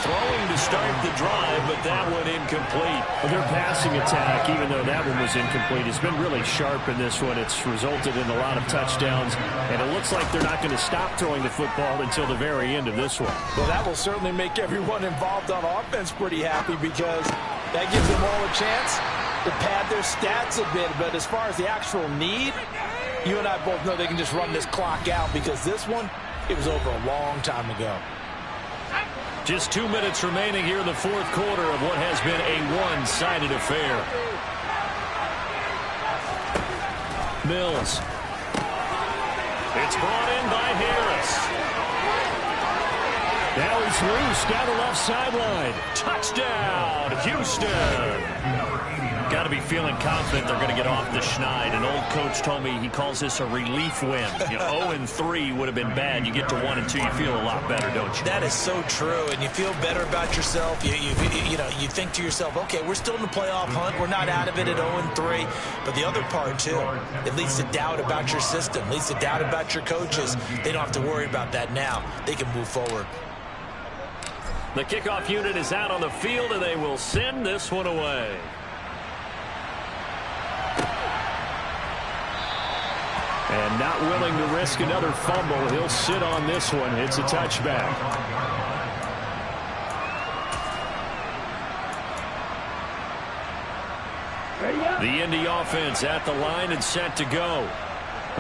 Throwing to start the drive, but that one incomplete. Their passing attack, even though that one was incomplete, has been really sharp in this one. It's resulted in a lot of touchdowns, and it looks like they're not going to stop throwing the football until the very end of this one. Well, that will certainly make everyone involved on offense pretty happy because that gives them all a chance to pad their stats a bit. But as far as the actual need, you and I both know they can just run this clock out because this one, it was over a long time ago. Just 2 minutes remaining here in the 4th quarter of what has been a one-sided affair. Mills. It's brought in by Harris. Now he's loose down the left sideline. Touchdown, Houston. Got to be feeling confident they're going to get off the schneid. An old coach told me he calls this a relief win. 0-3 would have been bad. You get to 1-2, you feel a lot better, don't you? That is so true, and you feel better about yourself. You think to yourself, okay, we're still in the playoff hunt. We're not out of it at 0-3. But the other part, too, it leads to doubt about your system, leads to doubt about your coaches. They don't have to worry about that now. They can move forward. The kickoff unit is out on the field, and they will send this one away. And not willing to risk another fumble, he'll sit on this one. It's a touchback. The Indy offense at the line and set to go.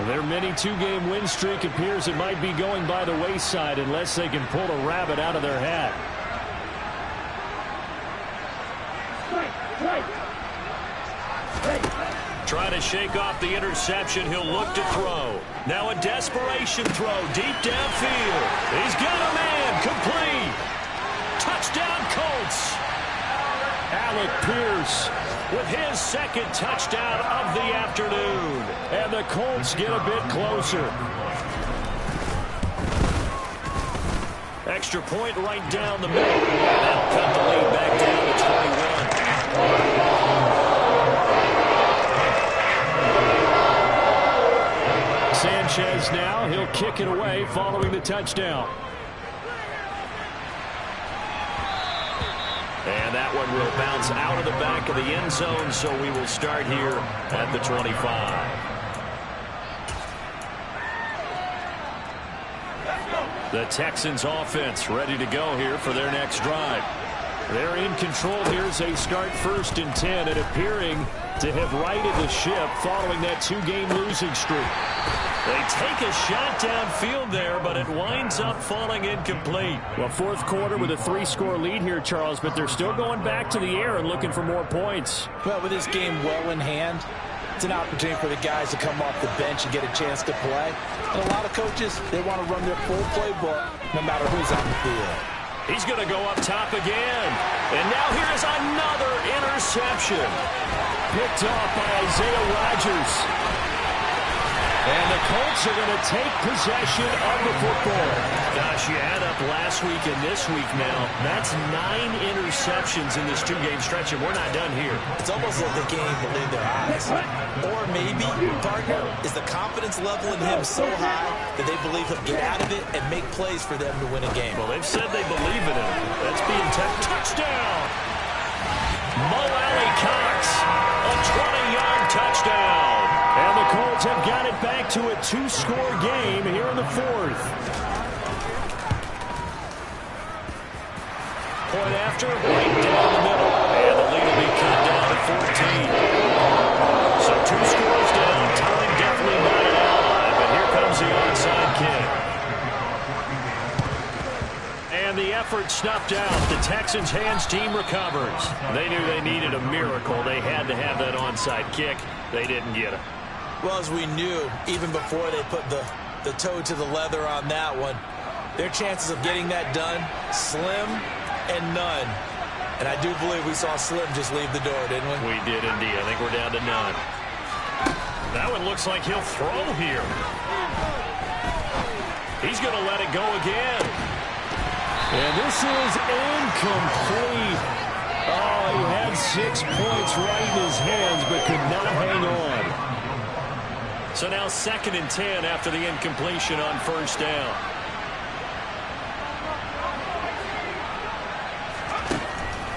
Their mini two-game win streak appears it might be going by the wayside unless they can pull a rabbit out of their hat. Trying to shake off the interception. He'll look to throw. Now a desperation throw deep downfield. He's got a man. Complete. Touchdown Colts. Alec Pierce with his second touchdown of the afternoon. And the Colts get a bit closer. Extra point right down the middle. That'll cut the lead back down to 21. Sanchez now. He'll kick it away following the touchdown. And that one will bounce out of the back of the end zone, so we will start here at the 25. The Texans offense ready to go here for their next drive. They're in control here as they start 1st and 10 and appearing to have righted the ship following that 2-game losing streak. They take a shot downfield there, but it winds up falling incomplete. Well, 4th quarter with a 3-score lead here, Charles, but they're still going back to the air and looking for more points. Well, with this game well in hand, it's an opportunity for the guys to come off the bench and get a chance to play. And a lot of coaches, they want to run their full playbook no matter who's on the field. He's going to go up top again. And now here's another interception. Picked off by Isaiah Rodgers. And the Colts are going to take possession of the football. Gosh, you add up last week and this week now. That's 9 interceptions in this 2-game stretch, and we're not done here. It's almost like they can't even believe their eyes. Or maybe, partner, is the confidence level in him so high that they believe he'll get out of it and make plays for them to win a game. Well, they've said they believe in him. That's being touchdown. Mo Alley-Cox, a 20-yard touchdown. And the Colts have got it back to a 2-score game here in the 4th. Point after, right down the middle. And the lead will be cut down to 14. So 2 scores down. Time definitely not an ally, but here comes the onside kick. And the effort snuffed out. The Texans' hands team recovers. They knew they needed a miracle. They had to have that onside kick. They didn't get it. Well, as we knew, even before they put the toe to the leather on that one, their chances of getting that done, slim and none. And I do believe we saw Slim just leave the door, didn't we? We did indeed. I think we're down to none. That one looks like he'll throw here. He's going to let it go again. And this is incomplete. Oh, he had 6 points right in his hands, but could not hang on. So now 2nd and 10 after the incompletion on 1st down.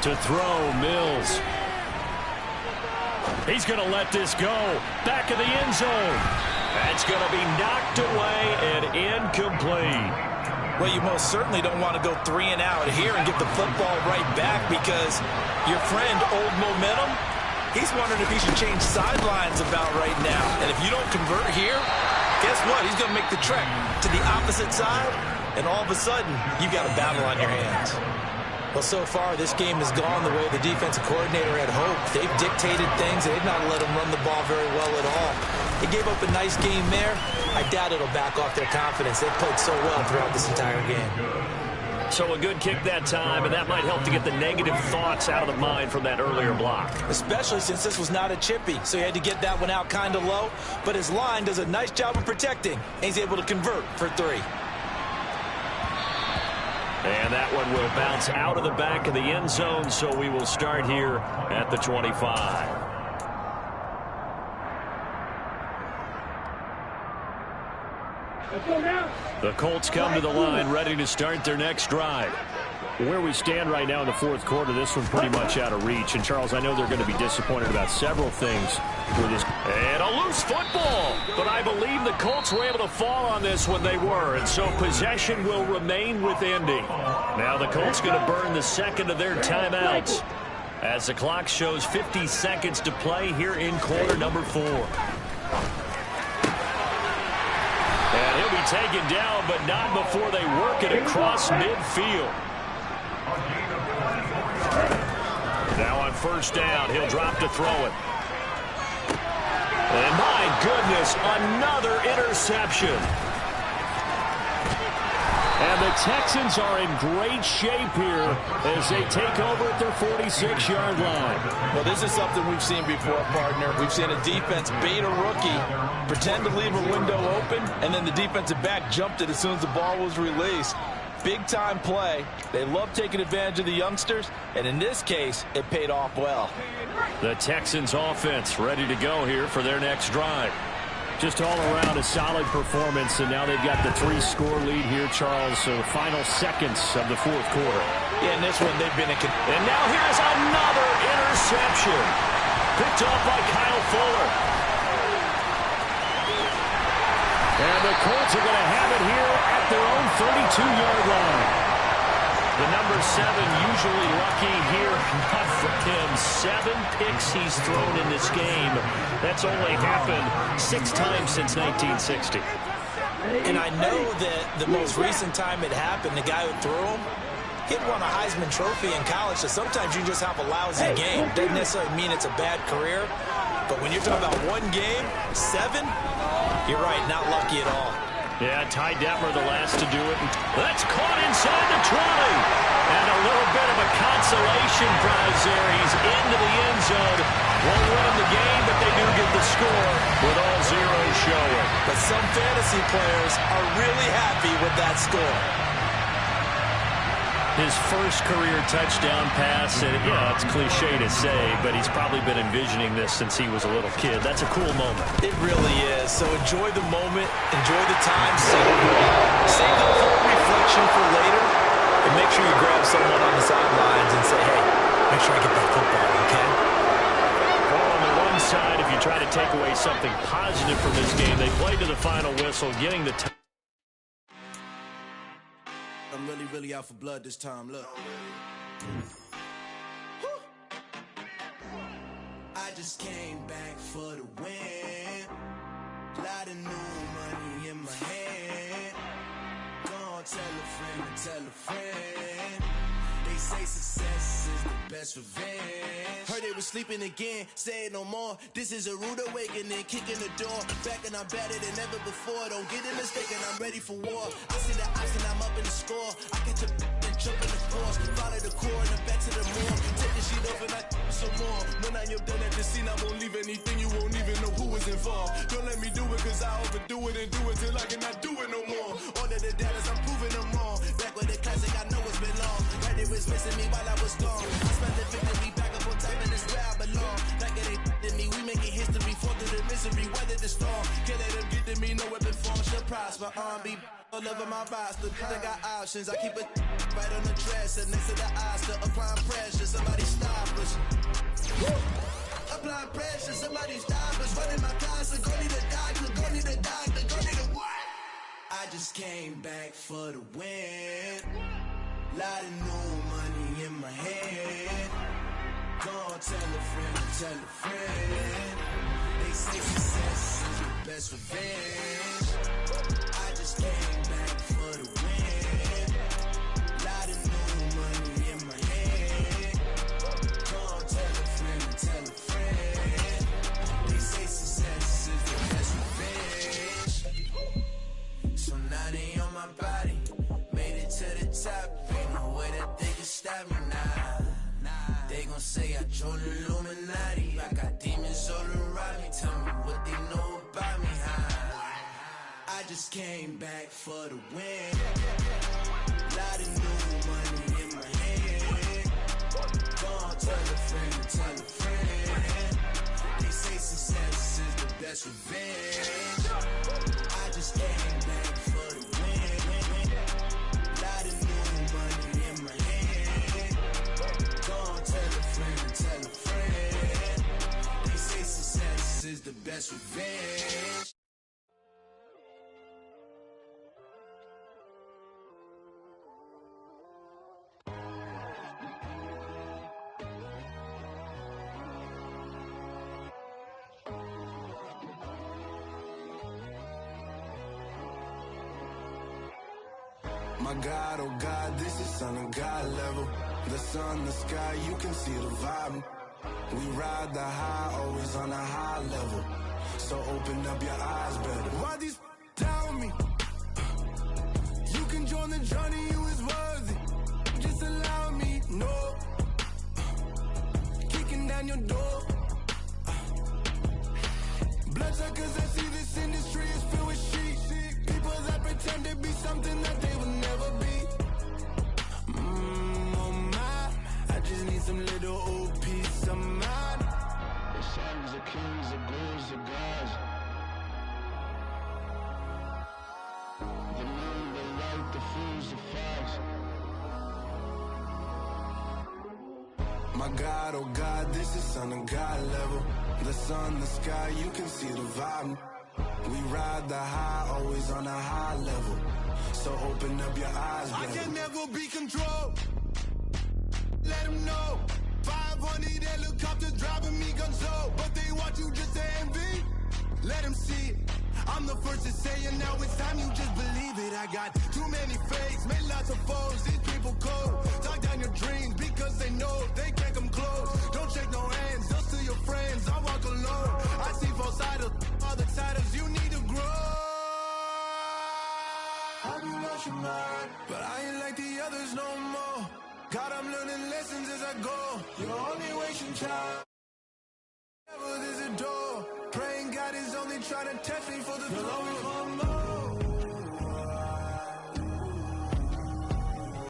To throw, Mills. He's going to let this go. Back of the end zone. That's going to be knocked away and incomplete. Well, you most certainly don't want to go 3 and out here and get the football right back because your friend, Old Momentum, he's wondering if he should change sidelines about right now. And if you don't convert here, guess what? He's going to make the trek to the opposite side, and all of a sudden, you've got a battle on your hands. Well, so far, this game has gone the way the defensive coordinator had hoped. They've dictated things. They've not let him run the ball very well at all. They gave up a nice game there. I doubt it'll back off their confidence. They played so well throughout this entire game. So a good kick that time, and that might help to get the negative thoughts out of the mind from that earlier block. Especially since this was not a chippy, so he had to get that one out kind of low. But his line does a nice job of protecting, and he's able to convert for 3. And that one will bounce out of the back of the end zone, so we will start here at the 25. The Colts come to the line ready to start their next drive. Where we stand right now in the 4th quarter, this one pretty much out of reach. And, Charles, I know they're going to be disappointed about several things with this. And a loose football. But I believe the Colts were able to fall on this when they were. And so possession will remain with Indy. Now the Colts going to burn the 2nd of their timeouts as the clock shows 50 seconds to play here in quarter number 4. taken down, but not before they work it across midfield. Now on first down, he'll drop to throw it. And my goodness, another interception. And the Texans are in great shape here as they take over at their 46-yard line. Well, this is something we've seen before, partner. We've seen a defense bait a rookie, pretend to leave a window open, and then the defensive back jumped it as soon as the ball was released. Big-time play. They love taking advantage of the youngsters, and in this case, it paid off well. The Texans offense ready to go here for their next drive. Just all around a solid performance, and now they've got the 3-score lead here, Charles. So final seconds of the fourth quarter. Yeah, in this one, they've been And now here's another interception. Picked up by Kyle Fuller. And the Colts are going to have it here at their own 32-yard line. The number 7 usually lucky here, not for him. 7 picks he's thrown in this game. That's only happened 6 times since 1960. And I know that the most recent time it happened, the guy who threw him, he'd won a Heisman Trophy in college, so sometimes you just have a lousy game. Doesn't necessarily mean it's a bad career, but when you're talking about one game, 7, you're right, not lucky at all. Yeah, Ty Detmer the last to do it. That's caught inside the 20. And a little bit of a consolation prize there. He's into the end zone. Won't win the game, but they do get the score with all zeros showing. But some fantasy players are really happy with that score. His first career touchdown pass, and yeah, it's cliche to say, but he's probably been envisioning this since he was a little kid. That's a cool moment. It really is. So enjoy the moment, enjoy the time, save the full reflection for later, and make sure you grab someone on the sidelines and say, hey, make sure I get that football, okay? Well, on the one side, if you try to take away something positive from this game, they played to the final whistle, getting the time. I'm really out for blood this time, look. I just came back for the win. Lot of new money in my hand. Gonna tell a friend and tell a friend. They say success is the best revenge. Heard they was sleeping again, say it no more. This is a rude awakening, kicking the door. Back and I'm better than ever before. Don't get it mistaken, I'm ready for war. I see the option, I'm up in the score. I catch a and jump in the force. Follow the core and the back to the moor. Take the sheet off and I some more. When I am done at the scene, I won't leave anything. You won't even know who was involved. Don't let me do it, cause I overdo it and do it till I cannot do it no more. All of the data, I'm proving them wrong. Back with the classic, I know it's been long. Heard it was missing me while I was gone. I spent the victory back up on top, and it's where I belong. Like it ain't to me, we making history. Fall through the misery, weather the storm. Can't let them get to me, no weapon form should prosper. Be all over my roster. I got options, I keep it right on the dresser. Next to the Oscar, applying pressure. Somebody stop us. Applying pressure, somebody stop us. Running my closet, go need a doctor, go need a doctor, go need a what? I just came back for the win. Lot of new money in my hand. Gonna tell a friend and tell a friend. They say success is the best revenge. I just came back for the win. Lot of new money in my hand. Gonna tell a friend and tell a friend. They say success is the best revenge. So now they on my body. Made it to the top. Ain't no way that they can stop me now. They gon' say I joined the Illuminati. I got demons all around me. Tell me what they know about me, I just came back for the win. Lot of new money in my hand. Gonna tell a friend and tell a friend. They say success is the best revenge. I just came back for the win. Lot of new money in my hand. Gonna tell a friend and tell a friend. They say success is the best revenge. My God, oh God, this is son of God level. The sun, the sky, you can see the vibe. We ride the high, always on a high level. So open up your eyes better. Why these tell me? You can join the journey, you is worthy. Just allow me, no. Kicking down your door. Bloodsuckers, I see this industry is filled with shit. People that pretend to be something that they will never be. Oh my, I just need some little old peace of mind. The sons of kings, the bulls, the gods. The moon, the light, the fools, the fox. My God, oh God, this is son of God level. The sun, the sky, you can see the vibe. We ride the high, always on a high level. So open up your eyes, baby. I can never be controlled. Let them know. 500 helicopters driving me gonzo. But they want you just to envy. Let them see it. I'm the first to say it, now it's time you just believe it. I got too many fakes, made lots of foes. These people cold. Talk down your dreams because they know they can't come close. Don't shake no hands, just to your friends. I walk alone. I see both sides of all the titles you need to grow. Have you lost your mind? But I ain't like the others no more. God, I'm learning lessons as I go. You're only wasting time.